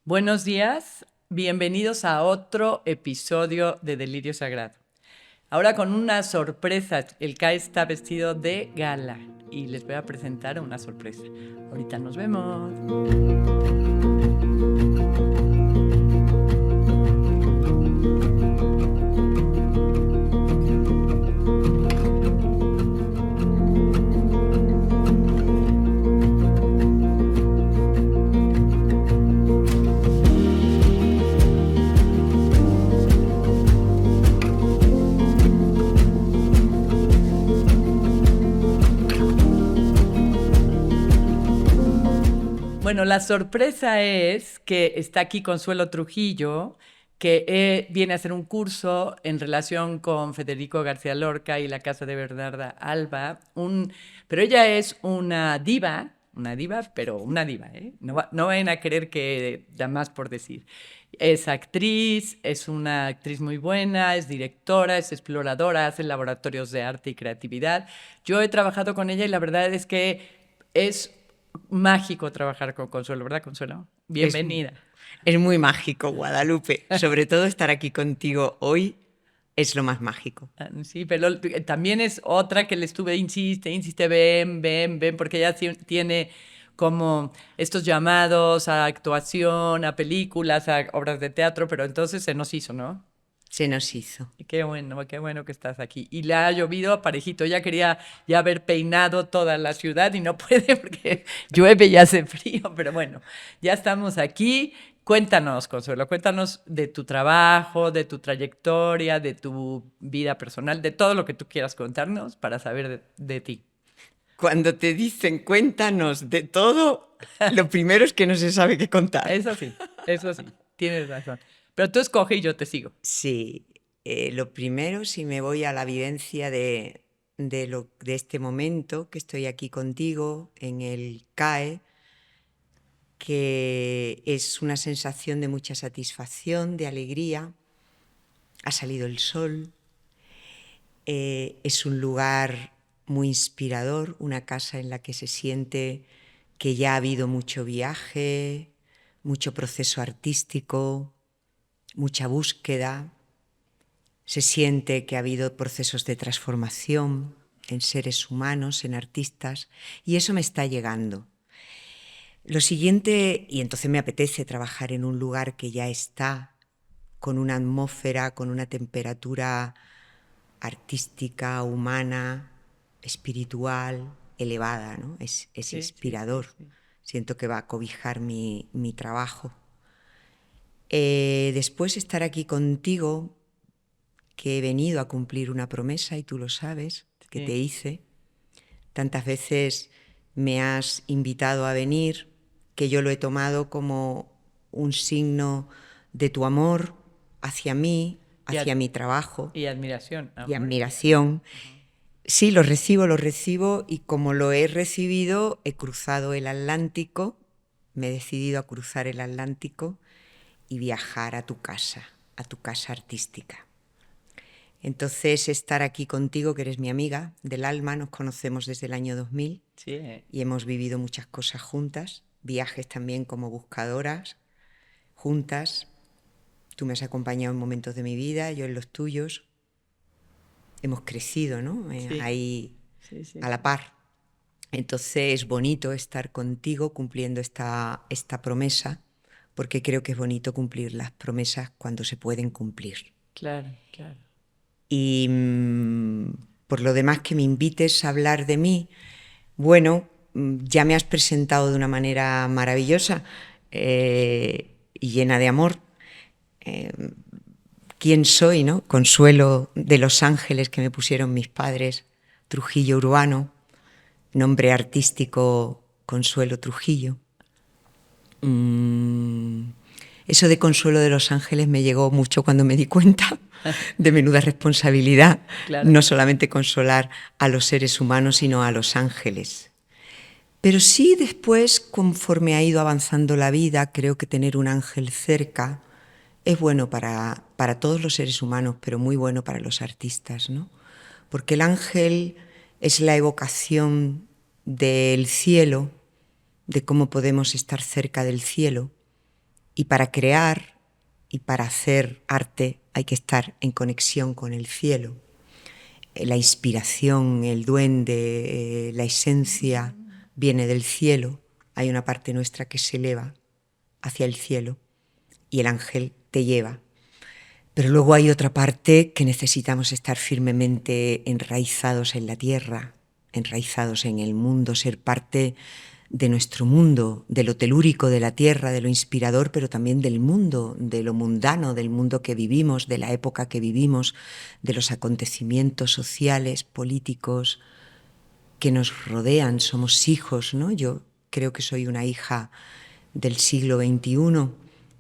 Buenos días, bienvenidos a otro episodio de Delirio Sagrado. Ahora con una sorpresa, el Kai está vestido de gala y les voy a presentar una sorpresa. Ahorita nos vemos. Bueno, la sorpresa es que está aquí Consuelo Trujillo, que viene a hacer un curso en relación con Federico García Lorca y la casa de Bernarda Alba. Pero ella es una diva, pero una diva, ¿eh? No vayan a creer que da más por decir. Es actriz, es una actriz muy buena, es directora, es exploradora, hace laboratorios de arte y creatividad. Yo he trabajado con ella y la verdad es que es mágico trabajar con Consuelo, ¿verdad, Consuelo? Es, Bienvenida. es muy mágico, Guadalupe. Sobre todo estar aquí contigo hoy es lo más mágico. Sí, pero también es otra que le estuve, insiste, ven, porque ella tiene como estos llamados a actuación, a películas, a obras de teatro, pero entonces se nos hizo, ¿no? Se nos hizo. Qué bueno que estás aquí. Y le ha llovido parejito. Ella quería ya haber peinado toda la ciudad y no puede porque llueve y hace frío. Pero bueno, ya estamos aquí. Cuéntanos, Consuelo, cuéntanos de tu trabajo, de tu trayectoria, de tu vida personal, de todo lo que tú quieras contarnos para saber de ti. Cuando te dicen cuéntanos de todo, lo primero es que no se sabe qué contar. Eso sí, tienes razón. Pero tú escoge y yo te sigo. Sí, lo primero, si me voy a la vivencia de este momento que estoy aquí contigo en el CAE, que es una sensación de mucha satisfacción, de alegría. Ha salido el sol. Es un lugar muy inspirador, una casa en la que se siente que ya ha habido mucho viaje, mucho proceso artístico, mucha búsqueda. Se siente que ha habido procesos de transformación en seres humanos, en artistas, y eso me está llegando. Lo siguiente, y entonces me apetece trabajar en un lugar que ya está, con una atmósfera, con una temperatura artística, humana, espiritual, elevada, ¿no? Es inspirador. Sí. Siento que va a cobijar mi trabajo. Después estar aquí contigo, que he venido a cumplir una promesa, y tú lo sabes, que te hice. Tantas veces me has invitado a venir, que yo lo he tomado como un signo de tu amor hacia mí, hacia mi trabajo. Y admiración. Y admiración. Sí, lo recibo, y como lo he recibido, he cruzado el Atlántico, me he decidido a cruzar el Atlántico y viajar a tu casa artística. Entonces, estar aquí contigo, que eres mi amiga del alma, nos conocemos desde el año 2000 y hemos vivido muchas cosas juntas, viajes también como buscadoras, juntas. Tú me has acompañado en momentos de mi vida, yo en los tuyos. Hemos crecido, ¿no? Ahí a la par. Entonces es bonito estar contigo cumpliendo esta promesa, porque creo que es bonito cumplir las promesas cuando se pueden cumplir. Claro. Y por lo demás, que me invites a hablar de mí, bueno, ya me has presentado de una manera maravillosa y llena de amor. ¿Quién soy, no? Consuelo de Los Ángeles, que me pusieron mis padres, Trujillo Urbano, nombre artístico Consuelo Trujillo. Eso de Consuelo de Los Ángeles me llegó mucho cuando me di cuenta de menuda responsabilidad, claro. No solamente consolar a los seres humanos, sino a los ángeles. Pero sí, después, conforme ha ido avanzando la vida, creo que tener un ángel cerca es bueno para todos los seres humanos, pero muy bueno para los artistas, ¿no? Porque el ángel es la evocación del cielo, de cómo podemos estar cerca del cielo, Y para crear y para hacer arte hay que estar en conexión con el cielo. La inspiración, el duende, la esencia viene del cielo. Hay una parte nuestra que se eleva hacia el cielo y el ángel te lleva. Pero luego hay otra parte que necesitamos estar firmemente enraizados en la tierra, enraizados en el mundo, ser parte de nuestro mundo, de lo telúrico de la tierra, de lo inspirador, pero también del mundo, de lo mundano, del mundo que vivimos, de la época que vivimos, de los acontecimientos sociales, políticos que nos rodean. Somos hijos, ¿no? Yo creo que soy una hija del siglo XXI,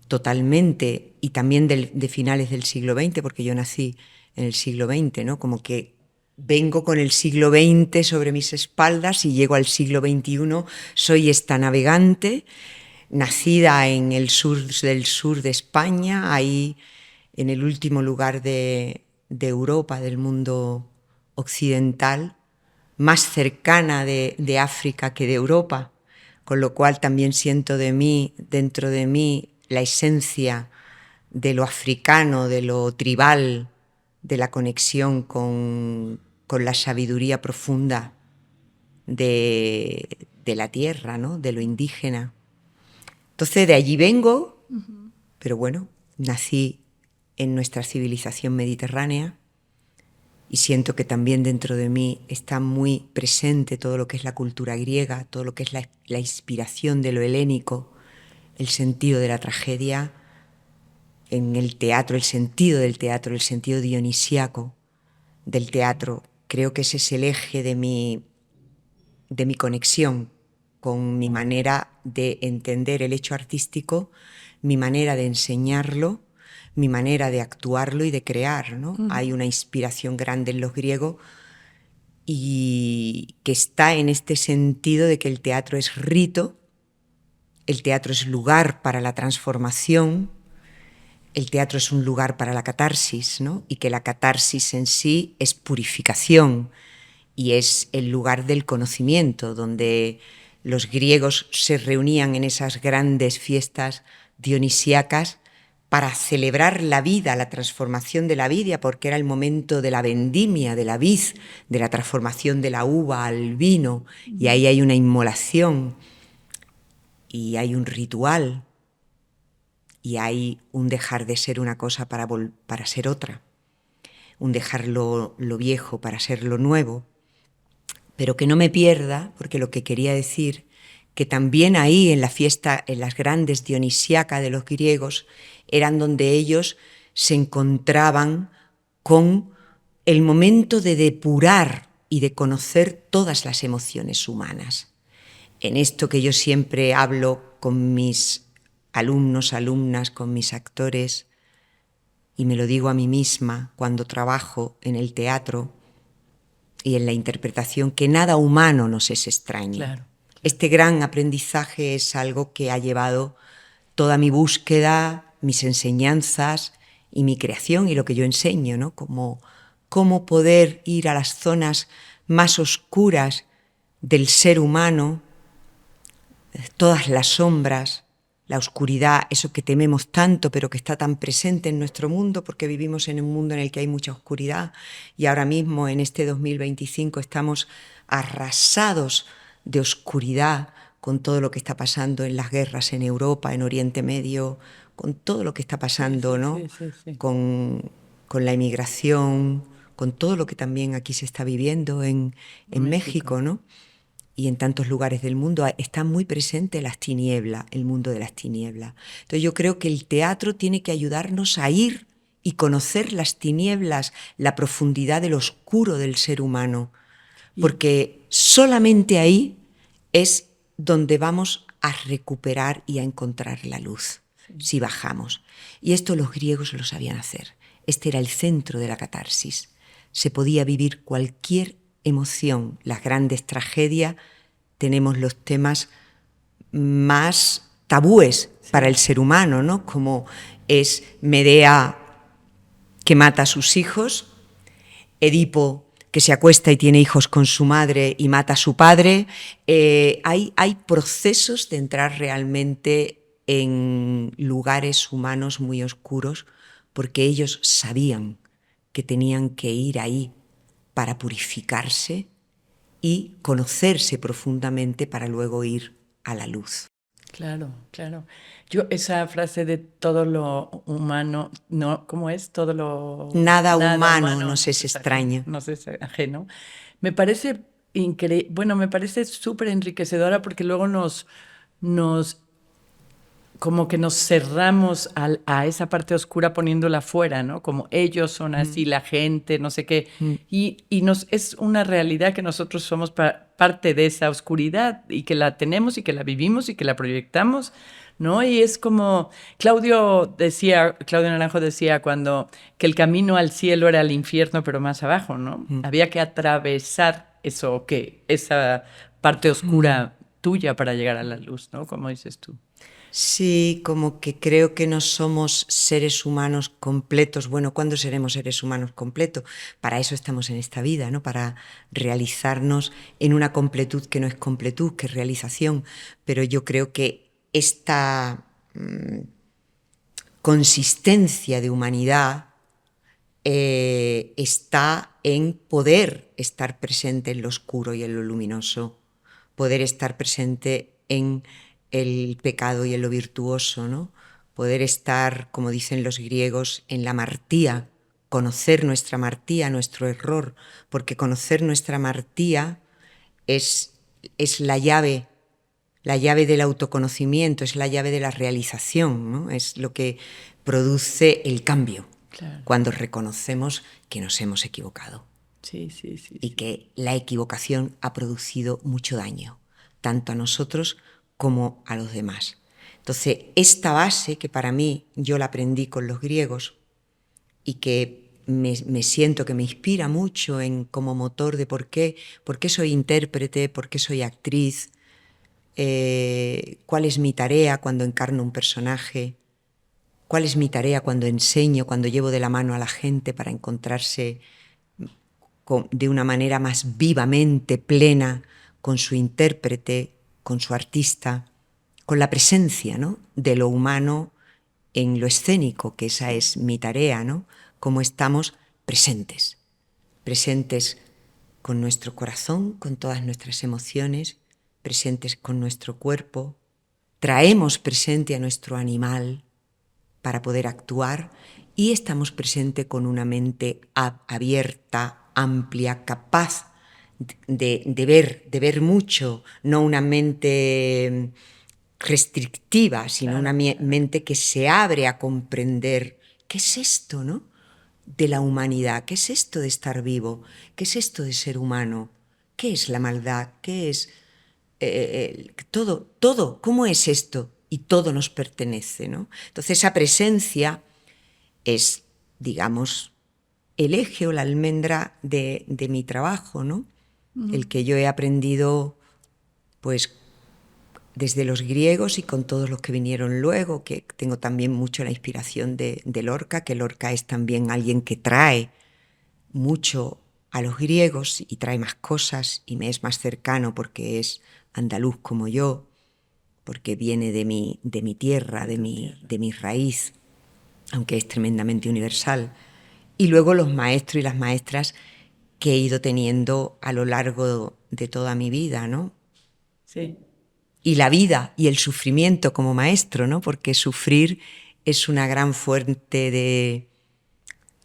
totalmente, y también de finales del siglo XX, porque yo nací en el siglo XX, ¿no? Como que vengo con el siglo XX sobre mis espaldas y llego al siglo XXI, soy esta navegante, nacida en el sur de España, ahí en el último lugar de Europa, del mundo occidental, más cercana de África que de Europa, con lo cual también siento de mí, dentro de mí, la esencia de lo africano, de lo tribal, de la conexión con la sabiduría profunda de la tierra, ¿no? De lo indígena. Entonces de allí vengo, pero bueno, nací en nuestra civilización mediterránea y siento que también dentro de mí está muy presente todo lo que es la cultura griega, todo lo que es la inspiración de lo helénico, el sentido de la tragedia en el teatro, el sentido del teatro, el sentido dionisíaco del teatro. Creo que ese es el eje de mi conexión con mi manera de entender el hecho artístico, mi manera de enseñarlo, mi manera de actuarlo y de crear, ¿no? Hay una inspiración grande en los griegos y que está en este sentido de que el teatro es rito, el teatro es lugar para la transformación, el teatro es un lugar para la catarsis, ¿no? Y que la catarsis en sí es purificación y es el lugar del conocimiento, donde los griegos se reunían en esas grandes fiestas dionisíacas para celebrar la vida, la transformación de la vida, porque era el momento de la vendimia, de la vid, de la transformación de la uva al vino, y ahí hay una inmolación y hay un ritual y hay un dejar de ser una cosa para ser otra, un dejar lo viejo para ser lo nuevo. Pero que no me pierda, porque lo que quería decir, que también ahí en la fiesta, en las grandes dionisíacas de los griegos, eran donde ellos se encontraban con el momento de depurar y de conocer todas las emociones humanas. En esto que yo siempre hablo con mis alumnos, alumnas, con mis actores, y me lo digo a mí misma cuando trabajo en el teatro y en la interpretación, que nada humano nos es extraño. Claro. Este gran aprendizaje es algo que ha llevado toda mi búsqueda, mis enseñanzas y mi creación y lo que yo enseño, ¿no? Cómo poder ir a las zonas más oscuras del ser humano, todas las sombras, la oscuridad, eso que tememos tanto pero que está tan presente en nuestro mundo porque vivimos en un mundo en el que hay mucha oscuridad y ahora mismo en este 2025 estamos arrasados de oscuridad con todo lo que está pasando en las guerras en Europa, en Oriente Medio, con todo lo que está pasando, ¿no? Sí. Con la inmigración, con todo lo que también aquí se está viviendo en México, ¿no? Y en tantos lugares del mundo está muy presente las tinieblas, el mundo de las tinieblas. Entonces yo creo que el teatro tiene que ayudarnos a ir y conocer las tinieblas, la profundidad del oscuro del ser humano, porque solamente ahí es donde vamos a recuperar y a encontrar la luz, si bajamos. Y esto los griegos lo sabían hacer. Este era el centro de la catarsis. Se podía vivir cualquier emoción, las grandes tragedias, tenemos los temas más tabúes para el ser humano, ¿no? Como es Medea que mata a sus hijos, Edipo que se acuesta y tiene hijos con su madre y mata a su padre. Hay procesos de entrar realmente en lugares humanos muy oscuros porque ellos sabían que tenían que ir ahí para purificarse y conocerse profundamente para luego ir a la luz. Claro, claro. Yo esa frase de todo lo humano, no, ¿cómo es? Todo lo Nada nada humano humano nos es extraño. nos es ajeno. Me parece increíble, bueno, me parece súper enriquecedora porque luego nos como que nos cerramos a esa parte oscura poniéndola fuera, ¿no? Como ellos son así, la gente, no sé qué. Y es una realidad que nosotros somos parte de esa oscuridad y que la tenemos y que la vivimos y que la proyectamos, ¿no? Y es como Claudio Naranjo decía que el camino al cielo era el infierno, pero más abajo, ¿no? Había que atravesar esa parte oscura tuya para llegar a la luz, ¿no? Como dices tú. Sí, como que creo que no somos seres humanos completos. Bueno, ¿cuándo seremos seres humanos completos? Para eso estamos en esta vida, ¿no? Para realizarnos en una completud que no es completud, que es realización. Pero yo creo que esta consistencia de humanidad está en poder estar presente en lo oscuro y en lo luminoso, poder estar presente en el pecado y en lo virtuoso, ¿no? Poder estar, como dicen los griegos, en la amartía, conocer nuestra amartía, nuestro error, porque conocer nuestra amartía es la llave del autoconocimiento, es la llave de la realización, ¿no? Es lo que produce el cambio. Claro. Cuando reconocemos que nos hemos equivocado. Sí. Y que la equivocación ha producido mucho daño, tanto a nosotros como a los demás. Entonces, esta base que para mí yo la aprendí con los griegos y que me siento que me inspira mucho como motor de por qué soy intérprete, por qué soy actriz, cuál es mi tarea cuando encarno un personaje, cuál es mi tarea cuando enseño, cuando llevo de la mano a la gente para encontrarse de una manera más vivamente plena con su intérprete, con su artista, con la presencia, ¿no?, de lo humano en lo escénico, que esa es mi tarea, ¿no? Cómo estamos presentes con nuestro corazón, con todas nuestras emociones, presentes con nuestro cuerpo, traemos presente a nuestro animal para poder actuar y estamos presentes con una mente abierta, amplia, capaz de ver mucho, no una mente restrictiva, sino una mente que se abre a comprender qué es esto, ¿no?, de la humanidad, qué es esto de estar vivo, qué es esto de ser humano, qué es la maldad, qué es todo, ¿cómo es esto? Y todo nos pertenece, ¿no? Entonces esa presencia es, digamos, el eje o la almendra de mi trabajo, ¿no? El que yo he aprendido, pues, desde los griegos y con todos los que vinieron luego, que tengo también mucho la inspiración de Lorca, que Lorca es también alguien que trae mucho a los griegos y trae más cosas y me es más cercano porque es andaluz como yo, porque viene de mi tierra, de mi raíz, aunque es tremendamente universal. Y luego los maestros y las maestras que he ido teniendo a lo largo de toda mi vida, ¿no? Sí. Y la vida y el sufrimiento como maestro, ¿no? Porque sufrir es una gran fuente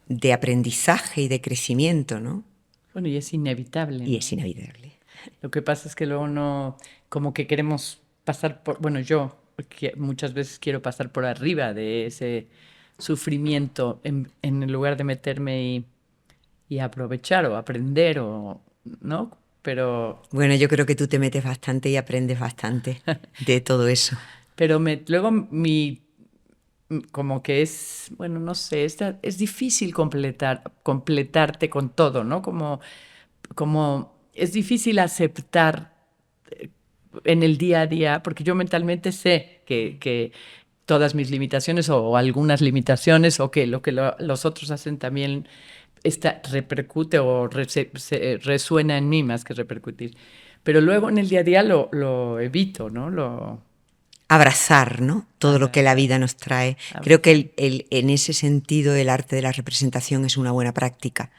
de aprendizaje y de crecimiento, ¿no? Bueno, y es inevitable, ¿no? Y es inevitable. Lo que pasa es que luego no, como que queremos pasar por, bueno, yo muchas veces quiero pasar por arriba de ese sufrimiento en el lugar de meterme y aprovechar o aprender o, ¿no? Pero... Bueno, yo creo que tú te metes bastante y aprendes bastante de todo eso. Pero luego como que es, bueno, no sé, es difícil completarte con todo, ¿no? Como es difícil aceptar en el día a día, porque yo mentalmente sé que todas mis limitaciones o algunas limitaciones o que lo que los otros hacen también repercute o resuena en mí más que repercutir. Pero luego en el día a día lo evito, ¿no? abrazar, ¿no? Todo lo que la vida nos trae. Creo que en ese sentido el arte de la representación es una buena práctica,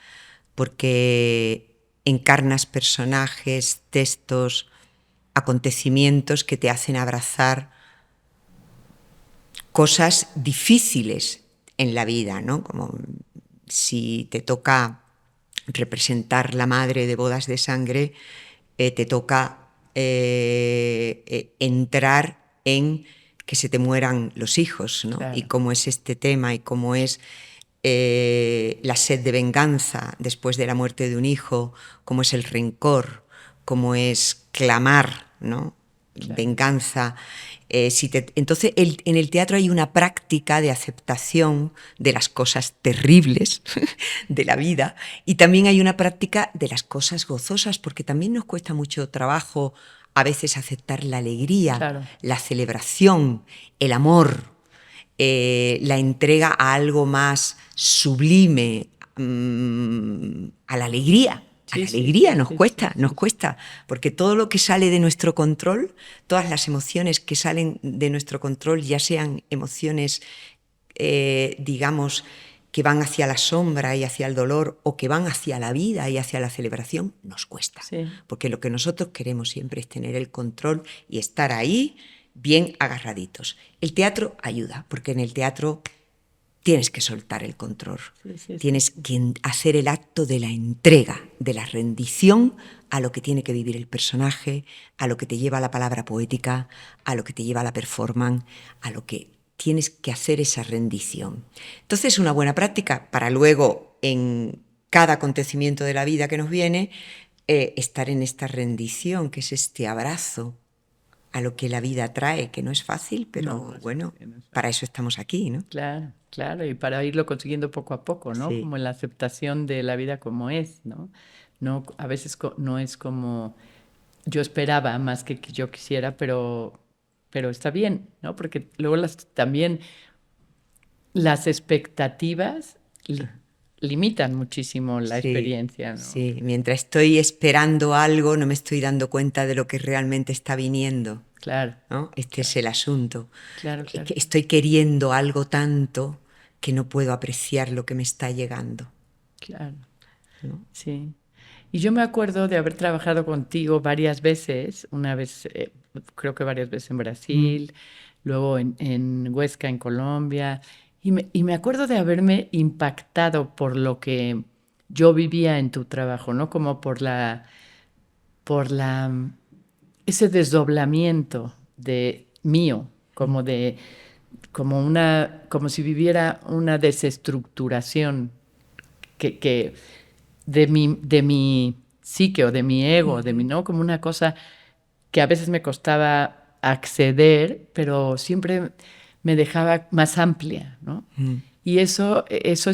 porque encarnas personajes, textos, acontecimientos que te hacen abrazar cosas difíciles en la vida, ¿no? Como si te toca representar la madre de Bodas de Sangre, te toca entrar en que se te mueran los hijos, ¿no? Claro. Y cómo es este tema y cómo es la sed de venganza después de la muerte de un hijo, cómo es el rencor, cómo es clamar, ¿no? Claro. Venganza. Entonces, en el teatro hay una práctica de aceptación de las cosas terribles de la vida y también hay una práctica de las cosas gozosas, porque también nos cuesta mucho trabajo a veces aceptar la alegría, claro. La celebración, el amor, la entrega a algo más sublime, a la alegría. A la alegría nos cuesta, porque todo lo que sale de nuestro control, todas las emociones que salen de nuestro control, ya sean emociones, digamos, que van hacia la sombra y hacia el dolor, o que van hacia la vida y hacia la celebración, nos cuesta. Sí. Porque lo que nosotros queremos siempre es tener el control y estar ahí bien agarraditos. El teatro ayuda, porque en el teatro tienes que soltar el control, tienes que hacer el acto de la entrega, de la rendición a lo que tiene que vivir el personaje, a lo que te lleva la palabra poética, a lo que te lleva la performance, a lo que tienes que hacer esa rendición. Entonces es una buena práctica para luego, en cada acontecimiento de la vida que nos viene, estar en esta rendición, que es este abrazo a lo que la vida trae, que no es fácil, pero no, bueno, para eso estamos aquí, ¿no? Claro, claro, y para irlo consiguiendo poco a poco, ¿no? Sí. Como la aceptación de la vida como es, ¿no? No, a veces no es como yo esperaba más que yo quisiera, pero está bien, ¿no? Porque luego también las expectativas limitan muchísimo la experiencia, ¿no? Sí, mientras estoy esperando algo, no me estoy dando cuenta de lo que realmente está viniendo. Claro. ¿No? Es el asunto. Claro. Estoy queriendo algo tanto que no puedo apreciar lo que me está llegando. Claro. ¿No? Sí. Y yo me acuerdo de haber trabajado contigo varias veces, una vez, creo que varias veces en Brasil, luego en Huesca, en Colombia, y me acuerdo de haberme impactado por lo que yo vivía en tu trabajo, ¿no? Como por ese desdoblamiento mío, como si viviera una desestructuración que de mi psique o de mi ego, ¿no? Como una cosa que a veces me costaba acceder, pero siempre me dejaba más amplia, ¿no? Y eso es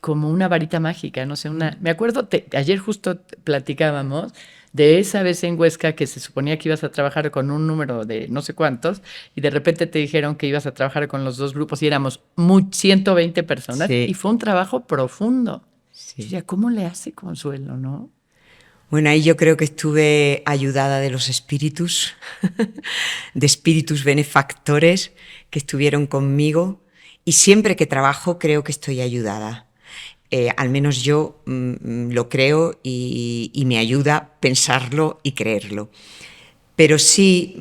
como una varita mágica, no sé, me acuerdo, ayer justo platicábamos de esa vez en Huesca que se suponía que ibas a trabajar con un número de no sé cuántos y de repente te dijeron que ibas a trabajar con los dos grupos y éramos 120 personas y fue un trabajo profundo. Sí. Yo decía, ¿cómo le hace Consuelo, no? Bueno, ahí yo creo que estuve ayudada de los espíritus, de espíritus benefactores que estuvieron conmigo y siempre que trabajo creo que estoy ayudada. Al menos yo lo creo y me ayuda pensarlo y creerlo. Pero sí,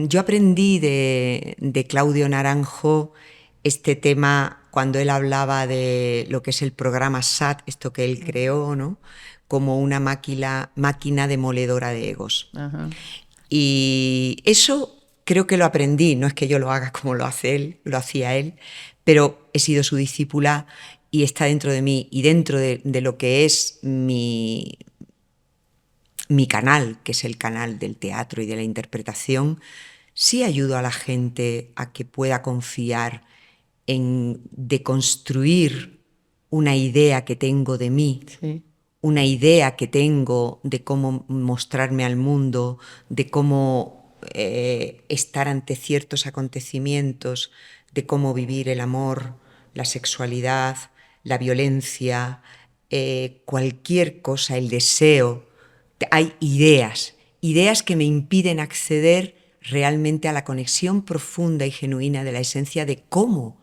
yo aprendí de Claudio Naranjo este tema cuando él hablaba de lo que es el programa SAT, esto que él creó, ¿no? Como una máquina demoledora de egos. Ajá. Y eso creo que lo aprendí, no es que yo lo haga como lo hace él, lo hacía él, pero he sido su discípula y está dentro de mí y dentro de lo que es mi canal, que es el canal del teatro y de la interpretación, sí ayudo a la gente a que pueda confiar en deconstruir una idea que tengo de mí, sí. Una idea que tengo de cómo mostrarme al mundo, de cómo estar ante ciertos acontecimientos, de cómo vivir el amor, la sexualidad, la violencia, cualquier cosa, el deseo. Hay ideas que me impiden acceder realmente a la conexión profunda y genuina de la esencia de cómo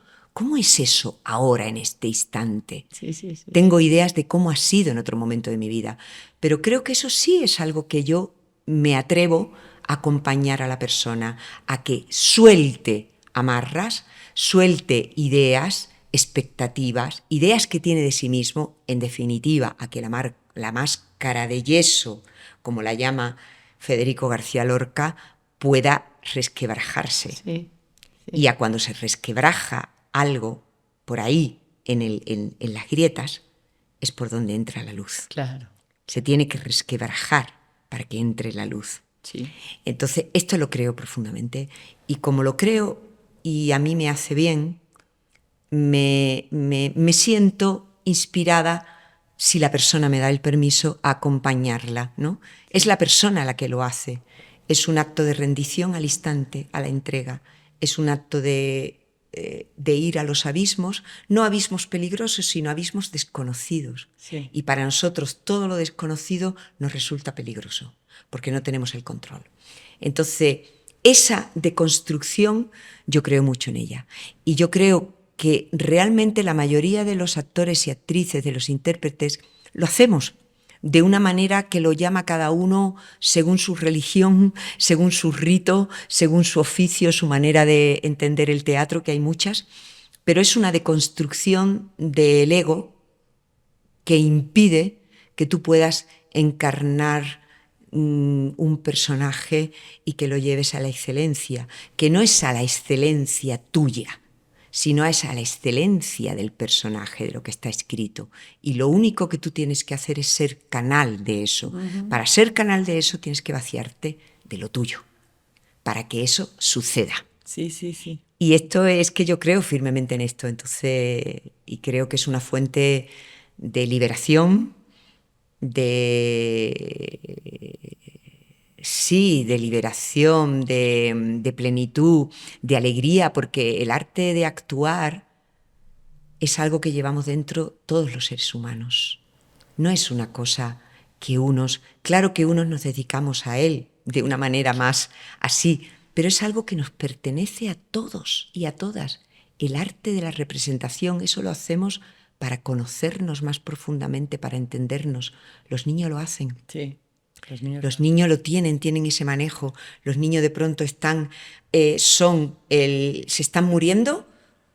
es eso ahora en este instante. Sí, sí, sí. Tengo ideas de cómo ha sido en otro momento de mi vida, pero creo que eso sí es algo que yo me atrevo a acompañar a la persona, a que suelte amarras, suelte ideas, expectativas, ideas que tiene de sí mismo, en definitiva, a que la máscara de yeso, como la llama Federico García Lorca, pueda resquebrajarse. Sí, sí. Y a cuando se resquebraja algo por ahí, en las grietas, es por donde entra la luz. Claro. Se tiene que resquebrajar para que entre la luz. Sí. Entonces, esto lo creo profundamente. Y como lo creo y a mí me hace bien, me siento inspirada, si la persona me da el permiso, a acompañarla, ¿no? Es la persona la que lo hace. Es un acto de rendición al instante, a la entrega. Es un acto de ir a los abismos, no abismos peligrosos, sino abismos desconocidos. Sí. Y para nosotros todo lo desconocido nos resulta peligroso, porque no tenemos el control. Entonces, esa deconstrucción, yo creo mucho en ella. Y yo creo que realmente la mayoría de los actores y actrices, de los intérpretes, lo hacemos de una manera que lo llama cada uno según su religión, según su rito, según su oficio, su manera de entender el teatro, que hay muchas, pero es una deconstrucción del ego que impide que tú puedas encarnar un personaje y que lo lleves a la excelencia, que no es a la excelencia tuya, sino es a la excelencia del personaje, de lo que está escrito. Y lo único que tú tienes que hacer es ser canal de eso. Uh-huh. Para ser canal de eso tienes que vaciarte de lo tuyo, para que eso suceda. Sí, sí, sí. Y esto es que yo creo firmemente en esto, entonces, y creo que es una fuente de liberación, de liberación, de plenitud, de alegría, porque el arte de actuar es algo que llevamos dentro todos los seres humanos. No es una cosa que claro que unos nos dedicamos a él de una manera más así, pero es algo que nos pertenece a todos y a todas. El arte de la representación, eso lo hacemos para conocernos más profundamente, para entendernos. Los niños lo hacen. Sí. Los niños lo tienen ese manejo. Los niños de pronto se están muriendo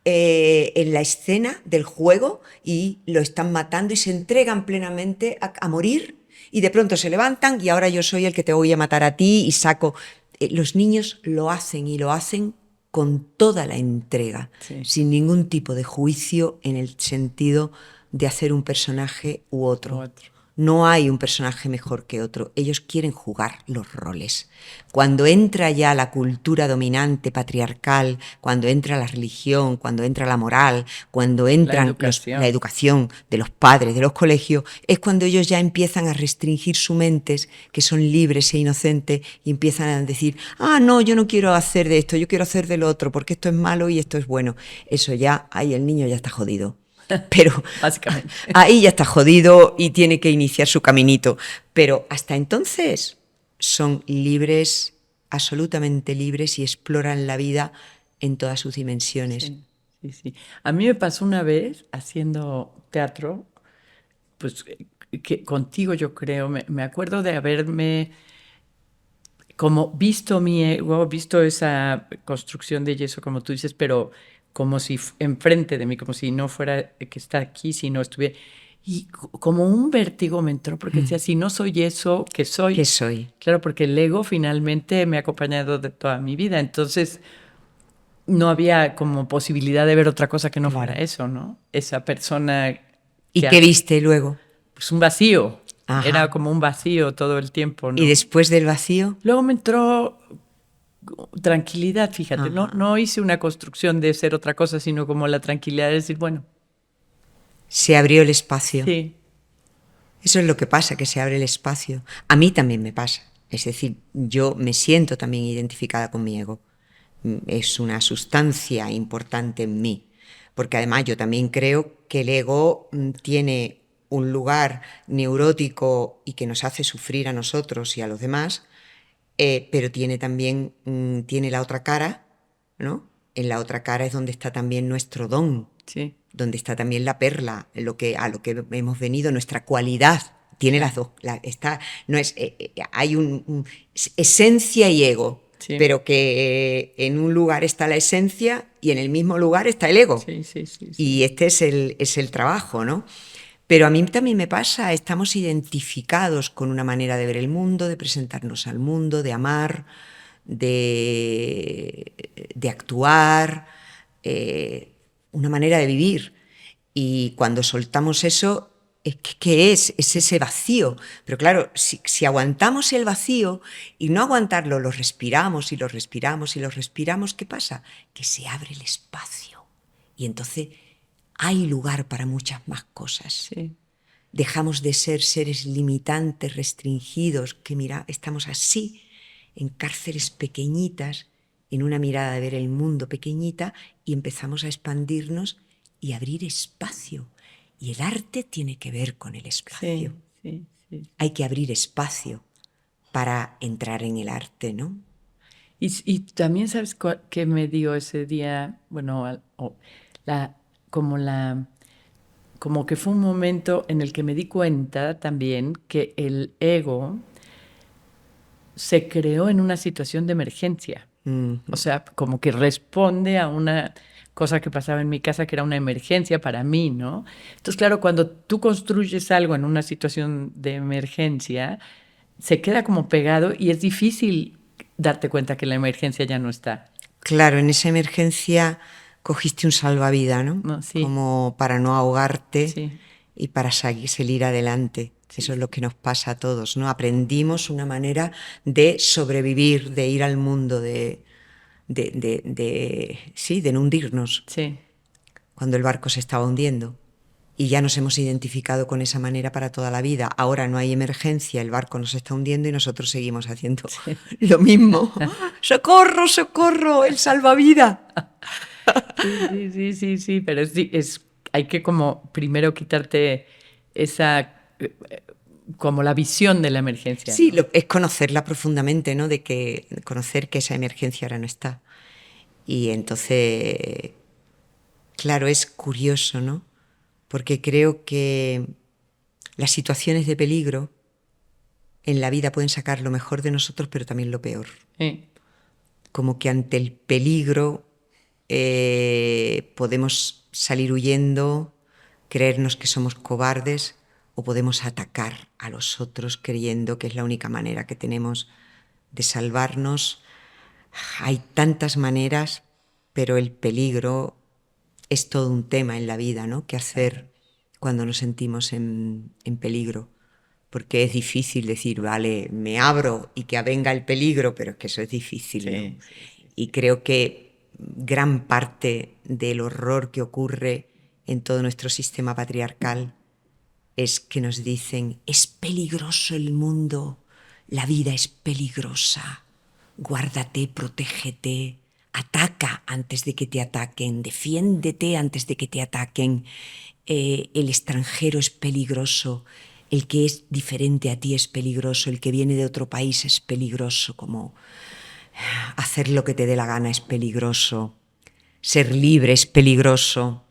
en la escena del juego y lo están matando y se entregan plenamente a morir, y de pronto se levantan y ahora yo soy el que te voy a matar a ti y saco. Los niños lo hacen y lo hacen con toda la entrega, sí, sin ningún tipo de juicio en el sentido de hacer un personaje u otro. No hay un personaje mejor que otro. Ellos quieren jugar los roles. Cuando entra ya la cultura dominante patriarcal, cuando entra la religión, cuando entra la moral, cuando entra la educación de los padres, de los colegios, es cuando ellos ya empiezan a restringir sus mentes, que son libres e inocentes, y empiezan a decir, no, yo no quiero hacer de esto, yo quiero hacer del otro, porque esto es malo y esto es bueno. Eso ya, ahí el niño ya está jodido. Pero básicamente ahí ya está jodido y tiene que iniciar su caminito. Pero hasta entonces son libres, absolutamente libres, y exploran la vida en todas sus dimensiones. Sí, sí, sí. A mí me pasó una vez haciendo teatro, pues que contigo yo creo, me acuerdo de haberme como visto mi ego, visto esa construcción de yeso, como tú dices, pero como si enfrente de mí, como si no fuera que está aquí, si no estuviera. Y como un vértigo me entró, porque decía, si no soy eso, ¿qué soy? ¿Qué soy? Claro, porque el ego finalmente me ha acompañado de toda mi vida, entonces no había como posibilidad de ver otra cosa que no fuera eso, ¿no? Esa persona. ¿Y qué viste luego? Pues un vacío. Ajá. Era como un vacío todo el tiempo, ¿no? ¿Y después del vacío? Luego me entró tranquilidad, fíjate, no hice una construcción de ser otra cosa, sino como la tranquilidad de decir, bueno. Se abrió el espacio. Sí. Eso es lo que pasa, que se abre el espacio. A mí también me pasa. Es decir, yo me siento también identificada con mi ego. Es una sustancia importante en mí. Porque además yo también creo que el ego tiene un lugar neurótico y que nos hace sufrir a nosotros y a los demás, pero tiene también tiene la otra cara, ¿no? En la otra cara es donde está también nuestro don, Sí. donde está también la perla, a lo que hemos venido, nuestra cualidad. Tiene las dos. No es, hay esencia y ego, Sí. pero que en un lugar está la esencia y en el mismo lugar está el ego. Sí, sí, sí, sí. Y este es el trabajo, ¿no? Pero a mí también me pasa, estamos identificados con una manera de ver el mundo, de presentarnos al mundo, de amar, de actuar, una manera de vivir. Y cuando soltamos eso, ¿qué es? Es ese vacío. Pero claro, si aguantamos el vacío y no aguantarlo, lo respiramos y lo respiramos y lo respiramos, ¿qué pasa? Que se abre el espacio. Y entonces hay lugar para muchas más cosas. Sí. Dejamos de ser seres limitantes, restringidos, que mira, estamos así, en cárceles pequeñitas, en una mirada de ver el mundo pequeñita, y empezamos a expandirnos y abrir espacio. Y el arte tiene que ver con el espacio. Sí, sí, sí. Hay que abrir espacio para entrar en el arte, ¿no? Y también sabes qué me dio ese día, bueno, como que fue un momento en el que me di cuenta también que el ego se creó en una situación de emergencia. O sea, como que responde a una cosa que pasaba en mi casa que era una emergencia para mí, ¿no? Entonces, claro, cuando tú construyes algo en una situación de emergencia, se queda como pegado y es difícil darte cuenta que la emergencia ya no está. Claro, en esa emergencia cogiste un salvavidas, ¿no? No, sí. Como para no ahogarte, Sí. y para salir adelante. Sí. Eso es lo que nos pasa a todos, ¿no? Aprendimos una manera de sobrevivir, de ir al mundo, de no hundirnos. Sí. Cuando el barco se estaba hundiendo. Y ya nos hemos identificado con esa manera para toda la vida. Ahora no hay emergencia, el barco nos está hundiendo y nosotros seguimos haciendo lo mismo. ¡Socorro, socorro! ¡El salvavidas! Sí, pero hay que como primero quitarte esa, como la visión de la emergencia. Sí, ¿no? es conocerla profundamente, ¿no? Conocer que esa emergencia ahora no está. Y entonces, claro, es curioso, ¿no? Porque creo que las situaciones de peligro en la vida pueden sacar lo mejor de nosotros, pero también lo peor. Sí. Como que ante el peligro podemos salir huyendo, creernos que somos cobardes, o podemos atacar a los otros creyendo que es la única manera que tenemos de salvarnos. Hay tantas maneras, pero el peligro es todo un tema en la vida, ¿no? ¿Qué hacer cuando nos sentimos en peligro? Porque es difícil decir, vale, me abro y que venga el peligro, pero es que eso es difícil, ¿no? Sí. Y creo que gran parte del horror que ocurre en todo nuestro sistema patriarcal es que nos dicen, es peligroso el mundo, la vida es peligrosa, guárdate, protégete, ataca antes de que te ataquen, defiéndete antes de que te ataquen, el extranjero es peligroso, el que es diferente a ti es peligroso, el que viene de otro país es peligroso, como hacer lo que te dé la gana es peligroso, ser libre es peligroso.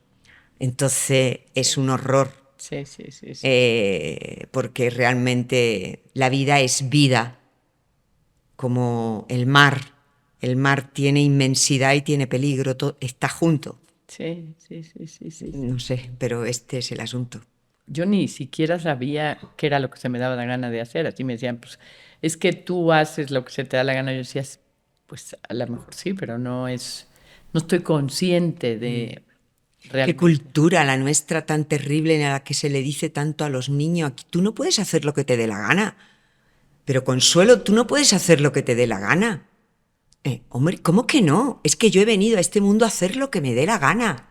Entonces es un horror. Sí. Porque realmente la vida es vida, como el mar. El mar tiene inmensidad y tiene peligro, está junto. Sí. No sé, pero este es el asunto. Yo ni siquiera sabía qué era lo que se me daba la gana de hacer. Así me decían, pues, es que tú haces lo que se te da la gana. Yo decía, pues, a lo mejor sí, pero no estoy consciente de realmente. Qué cultura la nuestra tan terrible en la que se le dice tanto a los niños, aquí tú no puedes hacer lo que te dé la gana. Pero Consuelo, tú no puedes hacer lo que te dé la gana. Hombre, ¿cómo que no? Es que yo he venido a este mundo a hacer lo que me dé la gana.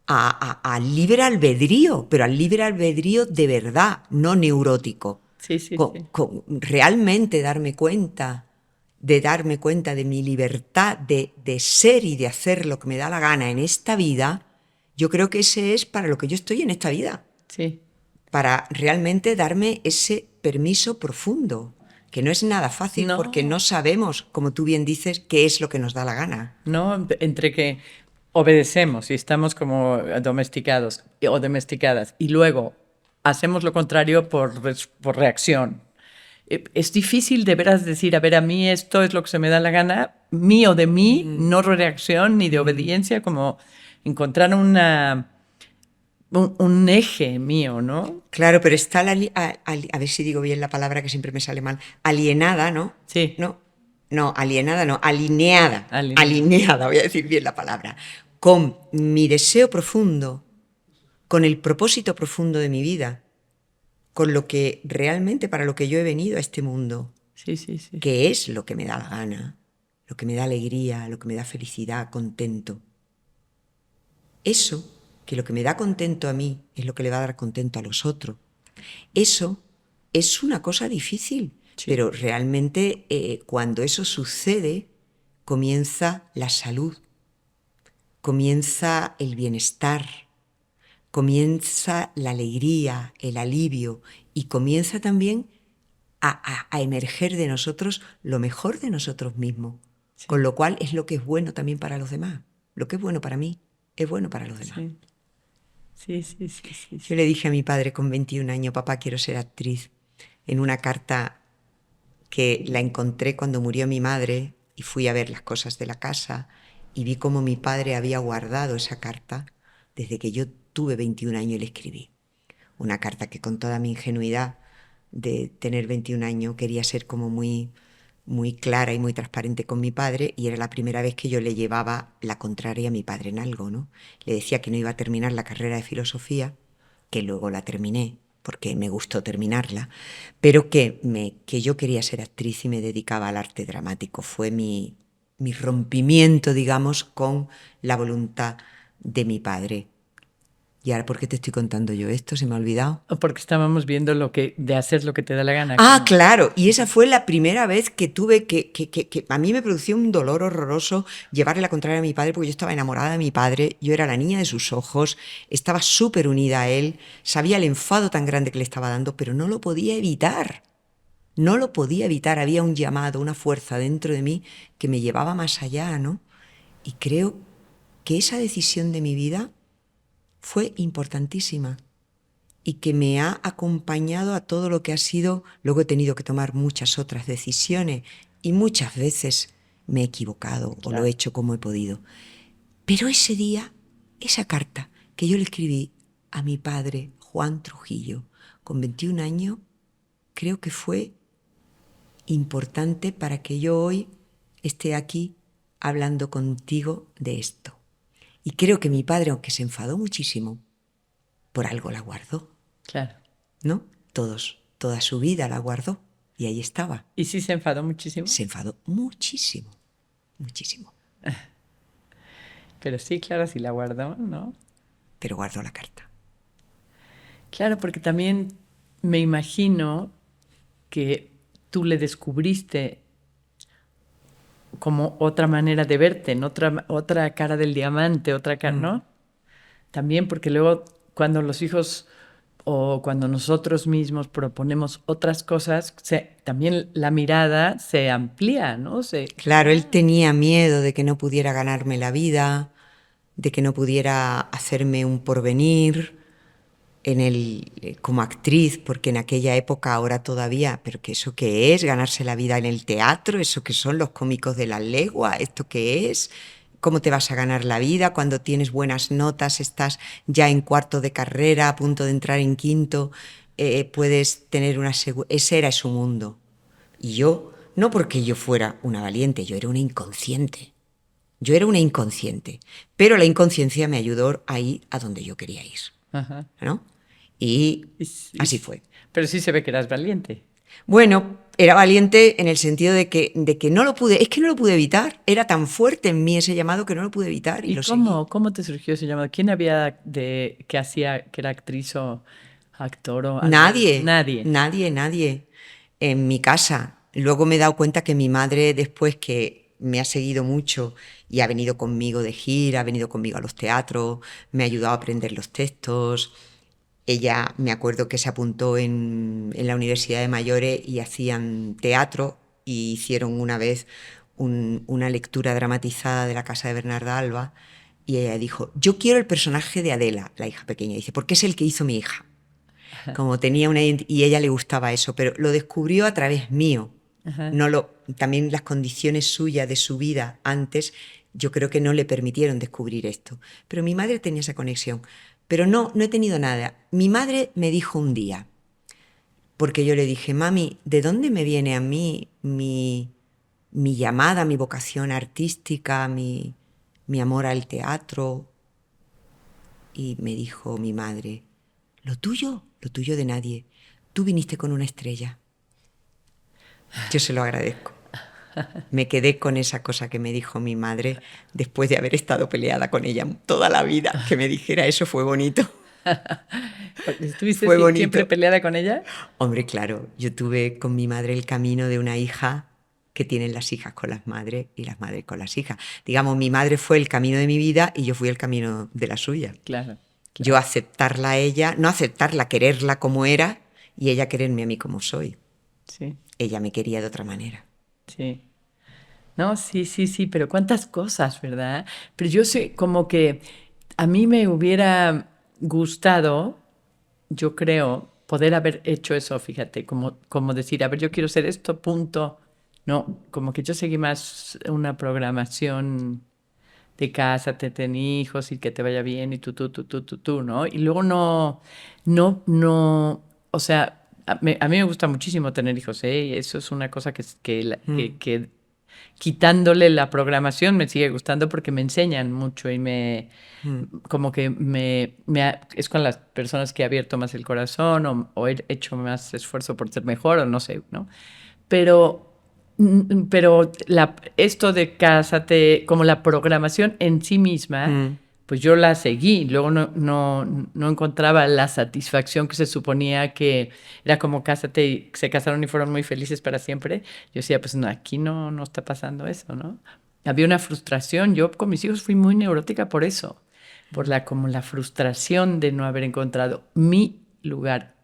Al libre albedrío, pero al libre albedrío de verdad, no neurótico. Sí. Realmente darme cuenta de mi libertad de ser y de hacer lo que me da la gana en esta vida, yo creo que ese es para lo que yo estoy en esta vida. Sí. Para realmente darme ese permiso profundo. que no es nada fácil No. porque no sabemos, como tú bien dices, qué es lo que nos da la gana. ¿No? Entre que obedecemos y estamos como domesticados o domesticadas y luego hacemos lo contrario por reacción. Es difícil de veras decir, a ver, a mí esto es lo que se me da la gana, mío de mí, no reacción ni de obediencia, como encontrar un eje mío, ¿no? Claro, pero está a ver si digo bien la palabra que siempre me sale mal, alienada, ¿no? Sí. No, alienada no, alineada. Alineada. Alineada, voy a decir bien la palabra. Con mi deseo profundo, con el propósito profundo de mi vida, con lo que realmente para lo que yo he venido a este mundo, Sí, sí, sí. que es lo que me da la gana, lo que me da alegría, lo que me da felicidad, contento. Eso, que lo que me da contento a mí es lo que le va a dar contento a los otros. Eso es una cosa difícil, sí. Pero realmente cuando eso sucede, comienza la salud, comienza el bienestar, comienza la alegría, el alivio y comienza también a emerger de nosotros lo mejor de nosotros mismos. Sí. Con lo cual es lo que es bueno también para los demás. Lo que es bueno para mí es bueno para los demás. Sí. Sí. Yo le dije a mi padre con 21 años, papá, quiero ser actriz, en una carta que la encontré cuando murió mi madre y fui a ver las cosas de la casa y vi cómo mi padre había guardado esa carta desde que yo tuve 21 años y le escribí. Una carta que con toda mi ingenuidad de tener 21 años quería ser como muy clara y muy transparente con mi padre y era la primera vez que yo le llevaba la contraria a mi padre en algo, ¿no? Le decía que no iba a terminar la carrera de filosofía, que luego la terminé porque me gustó terminarla, pero que yo quería ser actriz y me dedicaba al arte dramático. Fue mi rompimiento, digamos, con la voluntad de mi padre. ¿Y ahora por qué te estoy contando yo esto? ¿Se me ha olvidado? Porque estábamos viendo de hacer lo que te da la gana. Ah, claro. Y esa fue la primera vez que tuve que a mí me producía un dolor horroroso llevarle la contraria a mi padre porque yo estaba enamorada de mi padre, yo era la niña de sus ojos, estaba súper unida a él, sabía el enfado tan grande que le estaba dando, pero no lo podía evitar. No lo podía evitar. Había un llamado, una fuerza dentro de mí que me llevaba más allá, ¿no? Y creo que esa decisión de mi vida fue importantísima y que me ha acompañado a todo lo que ha sido. Luego he tenido que tomar muchas otras decisiones y muchas veces me he equivocado, claro, o lo he hecho como he podido. Pero ese día, esa carta que yo le escribí a mi padre, Juan Trujillo, con 21 años, creo que fue importante para que yo hoy esté aquí hablando contigo de esto. Y creo que mi padre, aunque se enfadó muchísimo, por algo la guardó. Claro. ¿No? Toda su vida la guardó y ahí estaba. ¿Y sí se enfadó muchísimo? Se enfadó muchísimo, muchísimo. Pero sí, claro, sí la guardó, ¿no? Pero guardó la carta. Claro, porque también me imagino que tú le descubriste como otra manera de verte, en otra cara del diamante, otra cara, ¿no? También porque luego cuando los hijos o cuando nosotros mismos proponemos otras cosas, también la mirada se amplía, ¿no? Claro, él tenía miedo de que no pudiera ganarme la vida, de que no pudiera hacerme un porvenir como actriz, porque en aquella época, ahora todavía, pero que eso qué es, ganarse la vida en el teatro, eso que son los cómicos de la legua, esto qué es, cómo te vas a ganar la vida cuando tienes buenas notas, estás ya en cuarto de carrera, a punto de entrar en quinto, puedes tener ese era su mundo. Y yo, no porque yo fuera una valiente, yo era una inconsciente. Yo era una inconsciente, pero la inconsciencia me ayudó a ir a donde yo quería ir. Ajá. ¿No? Y así fue. Pero sí se ve que eras valiente. Bueno, era valiente en el sentido de que no lo pude, es que no lo pude evitar. Era tan fuerte en mí ese llamado que no lo pude evitar. ¿Y cómo te surgió ese llamado? ¿Quién había que era actriz o actor o algo? Nadie. En mi casa. Luego me he dado cuenta que mi madre, después que me ha seguido mucho y ha venido conmigo de gira, ha venido conmigo a los teatros, me ha ayudado a aprender los textos. ella, me acuerdo que se apuntó en la Universidad de Mayores y hacían teatro y hicieron una vez una lectura dramatizada de La casa de Bernarda Alba y ella dijo, yo quiero el personaje de Adela, la hija pequeña. Dice, porque es el que hizo mi hija. Como tenía una y ella le gustaba eso, pero lo descubrió a través mío. También las condiciones suyas de su vida antes, yo creo que no le permitieron descubrir esto. Pero mi madre tenía esa conexión. Pero no he tenido nada. Mi madre me dijo un día, porque yo le dije, mami, ¿de dónde me viene a mí mi llamada, mi vocación artística, mi amor al teatro? Y me dijo mi madre, lo tuyo de nadie. Tú viniste con una estrella. Yo se lo agradezco. Me quedé con esa cosa que me dijo mi madre después de haber estado peleada con ella toda la vida. Que me dijera eso fue bonito. ¿Estuviste siempre peleada con ella? Hombre, claro. Yo tuve con mi madre el camino de una hija que tienen las hijas con las madres y las madres con las hijas. Digamos, mi madre fue el camino de mi vida y yo fui el camino de la suya. Claro. Yo aceptarla a ella, no aceptarla, quererla como era y ella quererme a mí como soy. Sí. Ella me quería de otra manera. Sí. No, sí, pero cuántas cosas, ¿verdad? Pero yo sé, como que a mí me hubiera gustado, yo creo, poder haber hecho eso, fíjate, como decir, a ver, yo quiero ser esto, punto. No, como que yo seguí más una programación de cásate, ten hijos y que te vaya bien y tú, ¿no? Y luego o sea, a mí me gusta muchísimo tener hijos, ¿eh? Y eso es una cosa que quitándole la programación me sigue gustando porque me enseñan mucho y como que es con las personas que he abierto más el corazón o he hecho más esfuerzo por ser mejor o no sé, ¿no? Pero esto de cásate, como la programación en sí misma, pues yo la seguí. Luego no encontraba la satisfacción que se suponía que era como cásate y se casaron y fueron muy felices para siempre. Yo decía, pues no, aquí no está pasando eso, ¿no? Había una frustración. Yo con mis hijos fui muy neurótica por eso, como la frustración de no haber encontrado mi lugar,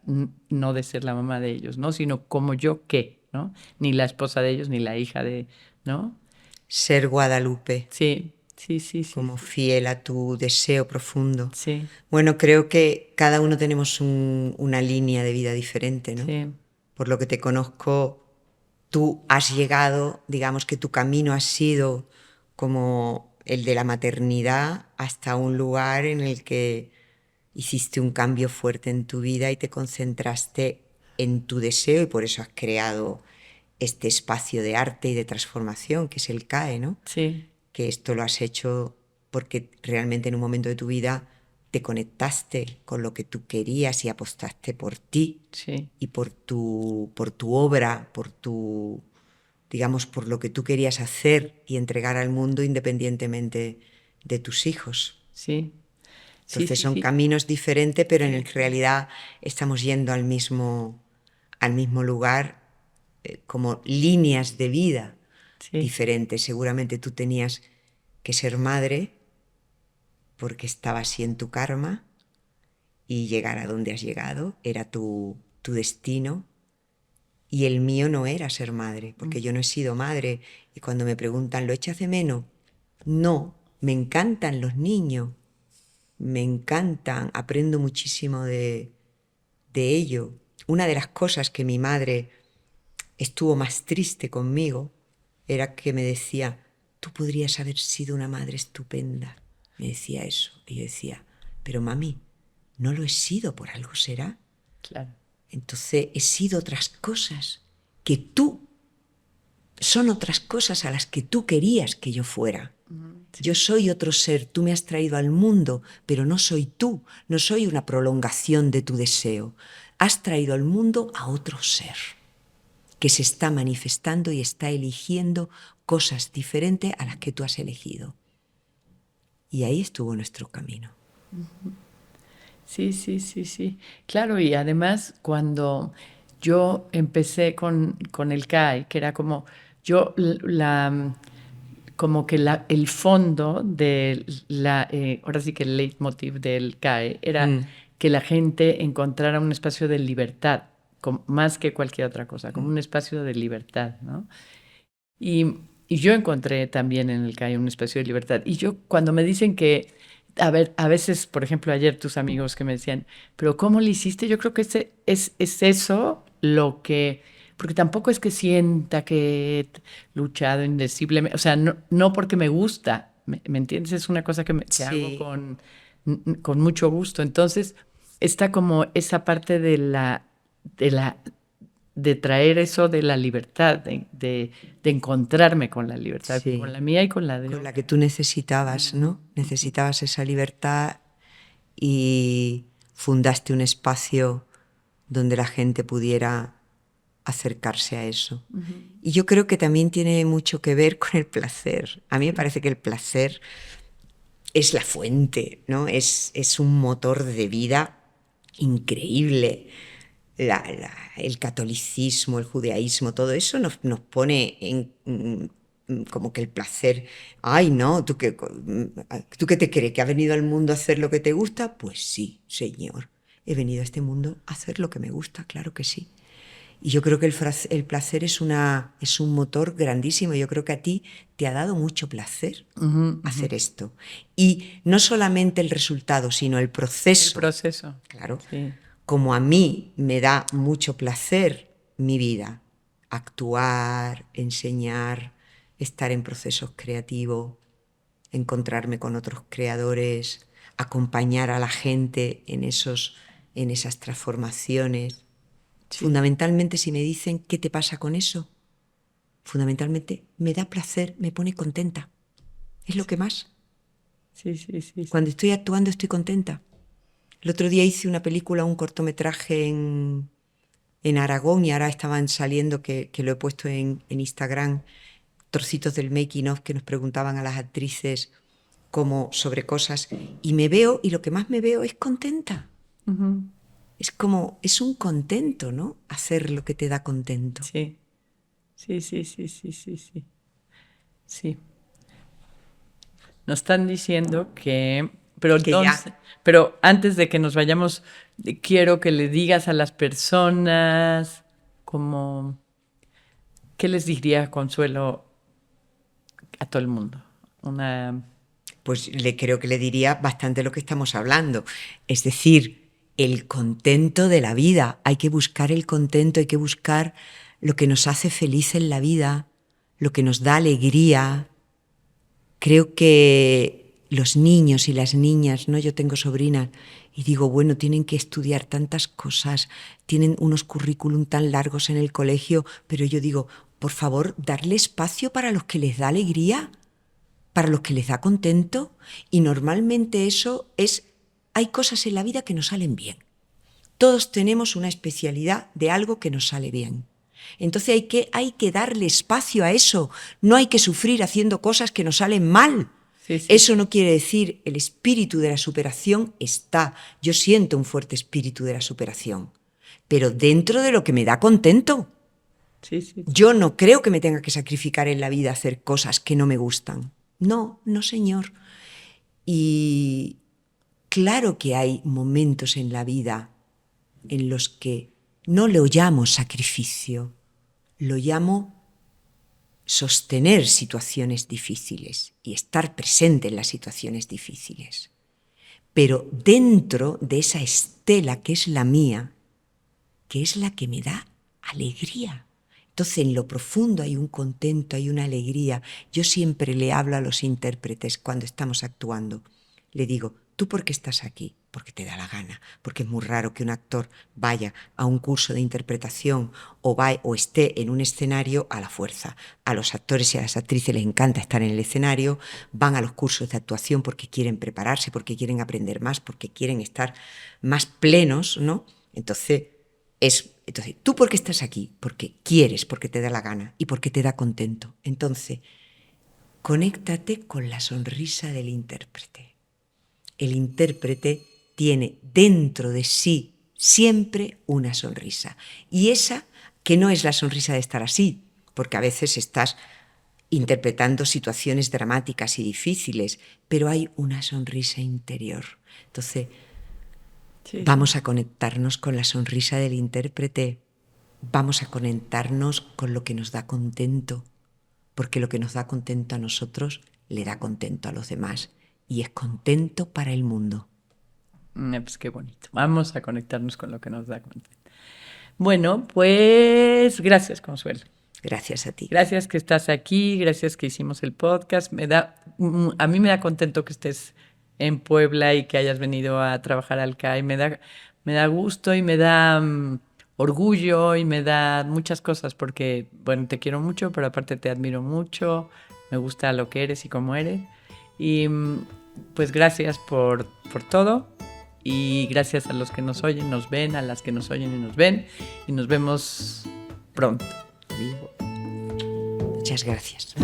no de ser la mamá de ellos, ¿no? Sino como yo qué, ¿no? Ni la esposa de ellos, ni la hija de, ¿no? Ser Guadalupe. Sí. Como fiel a tu deseo profundo. Sí. Bueno, creo que cada uno tenemos una línea de vida diferente, ¿no? Sí. Por lo que te conozco, tú has llegado, digamos que tu camino ha sido como el de la maternidad hasta un lugar en el que hiciste un cambio fuerte en tu vida y te concentraste en tu deseo y por eso has creado este espacio de arte y de transformación que es el CAE, ¿no? Sí. Que esto lo has hecho porque realmente en un momento de tu vida te conectaste con lo que tú querías y apostaste por ti. Sí. Y por tu obra, digamos, por lo que tú querías hacer y entregar al mundo independientemente de tus hijos. Sí. Entonces son caminos diferentes, pero en realidad estamos yendo al mismo lugar, como líneas de vida diferentes. Seguramente tú tenías que ser madre porque estaba así en tu karma y llegar a donde has llegado era tu destino. Y el mío no era ser madre, porque yo no he sido madre. Y cuando me preguntan, ¿lo echas de menos? No, me encantan los niños, me encantan, aprendo muchísimo de ello. Una de las cosas que mi madre estuvo más triste conmigo era que me decía, tú podrías haber sido una madre estupenda. Me decía eso. Y yo decía, pero mami, no lo he sido, por algo será. Claro. Entonces he sido otras cosas son otras cosas a las que tú querías que yo fuera. Sí. Yo soy otro ser, tú me has traído al mundo, pero no soy tú, no soy una prolongación de tu deseo. Has traído al mundo a otro ser que se está manifestando y está eligiendo cosas diferentes a las que tú has elegido. Y ahí estuvo nuestro camino. Sí. Claro, y además cuando yo empecé con el CAE, que era como como que el fondo de ahora sí que el leitmotiv del CAE era que la gente encontrara un espacio de libertad, más que cualquier otra cosa, como un espacio de libertad, ¿no? Y yo encontré también en el CAI un espacio de libertad. Y yo, cuando me dicen que, a ver, a veces, por ejemplo, ayer tus amigos que me decían, pero ¿cómo lo hiciste? Yo creo que es eso lo que, porque tampoco es que sienta que he luchado indeciblemente, o sea, no porque me gusta, ¿me entiendes? Es una cosa que hago Sí, con mucho gusto. Entonces, está como esa parte de la de traer eso de la libertad, de encontrarme con la libertad, con sí. la mía y con la de Con la otro. que tú necesitabas, ¿no? Necesitabas esa libertad y fundaste un espacio donde la gente pudiera acercarse a eso. Y yo creo que también tiene mucho que ver con el placer. A mí me parece que el placer es la fuente, ¿no? Es un motor de vida increíble. El catolicismo, el judaísmo, todo eso nos pone en como que el placer, ay no, ¿tú qué te crees? ¿Que has venido al mundo a hacer lo que te gusta? Pues sí, señor, he venido a este mundo a hacer lo que me gusta, claro que sí. Y yo creo que el placer es un motor grandísimo. Yo creo que a ti te ha dado mucho placer hacer esto. Y no solamente el resultado, sino el El proceso. proceso. Claro. Sí. Como a mí me da mucho placer mi vida, actuar, enseñar, estar en procesos creativos, encontrarme con otros creadores, acompañar a la gente en esas transformaciones. Sí. Fundamentalmente, si me dicen qué te pasa con eso, fundamentalmente me da placer, me pone contenta. Es lo que más. Sí, sí, sí, Cuando sí. estoy actuando estoy contenta. El otro día hice una película, un cortometraje en Aragón y ahora estaban saliendo, que lo he puesto en Instagram, trocitos del making of que nos preguntaban a las actrices como sobre cosas y me veo y lo que más me veo es contenta. Es como, es un contento, ¿no? Hacer lo que te da contento. Sí. Sí, sí, sí, sí, sí, sí. Sí. Nos están diciendo que, pero Que ya, entonces, pero antes de que nos vayamos, quiero que le digas a las personas como, ¿qué les diría Consuelo a todo el mundo? Una, pues creo que le diría bastante lo que estamos hablando. Es decir, el contento de la vida. Hay que buscar el contento, hay que buscar lo que nos hace feliz en la vida, lo que nos da alegría. Creo que los niños y las niñas, ¿no? Yo tengo sobrinas y digo, bueno, tienen que estudiar tantas cosas, tienen unos currículum tan largos en el colegio, pero yo digo, por favor, darle espacio para los que les da alegría, para los que les da contento, y normalmente eso es, hay cosas en la vida que nos salen bien. Todos tenemos una especialidad de algo que nos sale bien. Entonces hay que darle espacio a eso. No hay que sufrir haciendo cosas que nos salen mal. sí, sí, Eso no quiere decir el espíritu de la superación está. Yo siento un fuerte espíritu de la superación, pero dentro de lo que me da contento. sí, sí, sí. Yo no creo que me tenga que sacrificar en la vida hacer cosas que no me gustan. No, no, señor. Y claro que hay momentos en la vida en los que no lo llamo sacrificio, lo llamo sostener situaciones difíciles y estar presente en las situaciones difíciles. Pero dentro de esa estela que es la mía, que es la que me da alegría. Entonces, en lo profundo hay un contento, hay una alegría. Yo siempre le hablo a los intérpretes cuando estamos actuando. Le digo, ¿tú por qué estás aquí? Porque te da la gana, porque es muy raro que un actor vaya a un curso de interpretación o esté en un escenario a la fuerza. A los actores y a las actrices les encanta estar en el escenario, van a los cursos de actuación porque quieren prepararse, porque quieren aprender más, porque quieren estar más plenos, ¿no? Entonces, ¿tú por qué estás aquí? Porque quieres, porque te da la gana y porque te da contento. Entonces, conéctate con la sonrisa del intérprete. El intérprete tiene dentro de sí siempre una sonrisa. Y esa que no es la sonrisa de estar así, porque a veces estás interpretando situaciones dramáticas y difíciles, pero hay una sonrisa interior. Entonces, Sí, Vamos a conectarnos con la sonrisa del intérprete. Vamos a conectarnos con lo que nos da contento, porque lo que nos da contento a nosotros le da contento a los demás y es contento para el mundo. Pues qué bonito. Vamos a conectarnos con lo que nos da contento. Bueno, pues gracias, Consuelo. Gracias a ti. Gracias que estás aquí, gracias que hicimos el podcast. A mí me da contento que estés en Puebla y que hayas venido a trabajar al CAI. Me da gusto y me da orgullo y me da muchas cosas porque, bueno, te quiero mucho, pero aparte te admiro mucho. Me gusta lo que eres y cómo eres. Y pues gracias por todo. Y gracias a los que nos oyen, nos ven, a las que nos oyen y nos ven. Y nos vemos pronto. Muchas gracias.